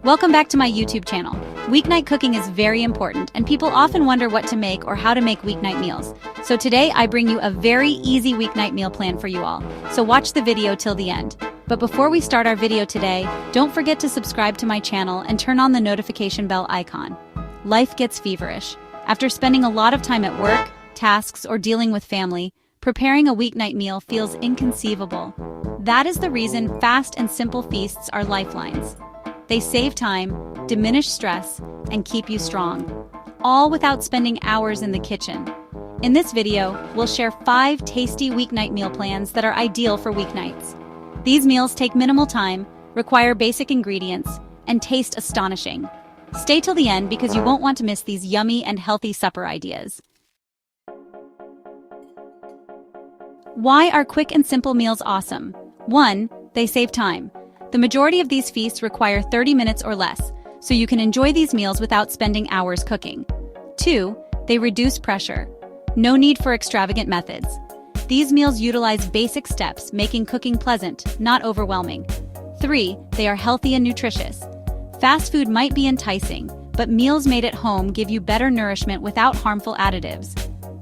Welcome back to my YouTube channel. Weeknight cooking is very important, and people often wonder what to make or how to make weeknight meals. So today I bring you a very easy weeknight meal plan for you all. So watch the video till the end. But before we start our video today, don't forget to subscribe to my channel and turn on the notification bell icon. Life gets feverish. After spending a lot of time at work, tasks, or dealing with family, preparing a weeknight meal feels inconceivable. That is the reason fast and simple feasts are lifelines. They save time, diminish stress, and keep you strong, all without spending hours in the kitchen. In this video, we'll share 5 tasty weeknight meal plans that are ideal for weeknights. These meals take minimal time, require basic ingredients, and taste astonishing. Stay till the end because you won't want to miss these yummy and healthy supper ideas. Why are quick and simple meals awesome? 1. They save time. The majority of these feasts require 30 minutes or less, so you can enjoy these meals without spending hours cooking. 2. They reduce pressure. No need for extravagant methods. These meals utilize basic steps, making cooking pleasant, not overwhelming. 3. They are healthy and nutritious. Fast food might be enticing, but meals made at home give you better nourishment without harmful additives.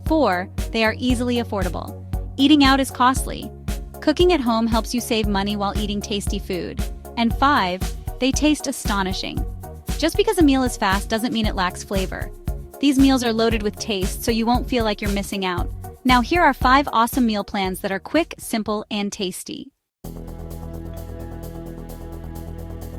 4. They are easily affordable. Eating out is costly. Cooking at home helps you save money while eating tasty food. And 5, they taste astonishing. Just because a meal is fast doesn't mean it lacks flavor. These meals are loaded with taste, so you won't feel like you're missing out. Now here are 5 awesome meal plans that are quick, simple, and tasty.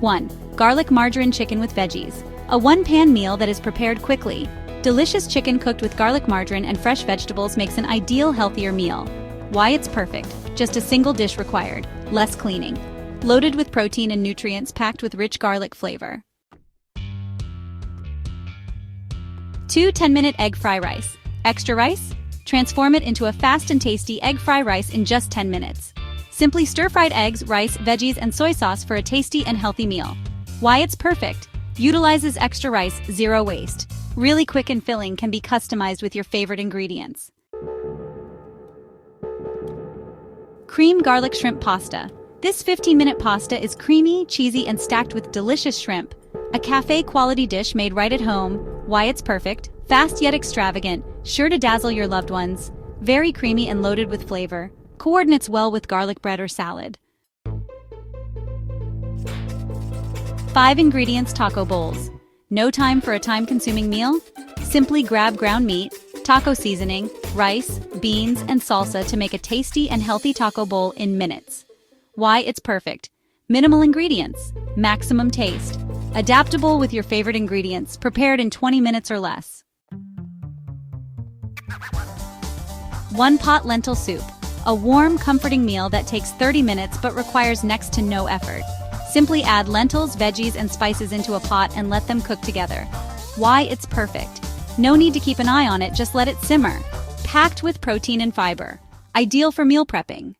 1. Garlic margarine chicken with veggies. A one-pan meal that is prepared quickly. Delicious chicken cooked with garlic margarine and fresh vegetables makes an ideal, healthier meal. Why it's perfect. Just a single dish required, less cleaning. Loaded with protein and nutrients packed with rich garlic flavor. 2. 10-minute egg fry rice. Extra rice? Transform it into a fast and tasty egg fry rice in just 10 minutes. Simply stir-fried eggs, rice, veggies, and soy sauce for a tasty and healthy meal. Why it's perfect. Utilizes extra rice, zero waste. Really quick and filling, can be customized with your favorite ingredients. Cream garlic shrimp pasta. This 15-minute pasta is creamy, cheesy, and stacked with delicious shrimp. A cafe-quality dish made right at home. Why it's perfect. Fast yet extravagant, sure to dazzle your loved ones. Very creamy and loaded with flavor. Coordinates well with garlic bread or salad. 5 ingredients taco bowls. No time for a time-consuming meal? Simply grab ground meat, taco seasoning, rice, beans, and salsa to make a tasty and healthy taco bowl in minutes. Why it's perfect. Minimal ingredients, maximum taste. Adaptable with your favorite ingredients, prepared in 20 minutes or less. 1 pot lentil soup. A warm, comforting meal that takes 30 minutes but requires next to no effort. Simply add lentils, veggies, and spices into a pot and let them cook together. Why it's perfect. No need to keep an eye on it, just let it simmer. Packed with protein and fiber. Ideal for meal prepping.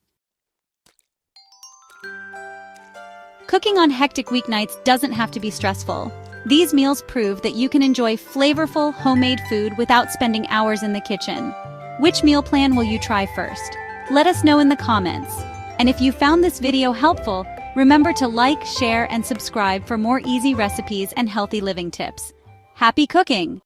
Cooking on hectic weeknights doesn't have to be stressful. These meals prove that you can enjoy flavorful, homemade food without spending hours in the kitchen. Which meal plan will you try first? Let us know in the comments. And if you found this video helpful, remember to like, share, and subscribe for more easy recipes and healthy living tips. Happy cooking!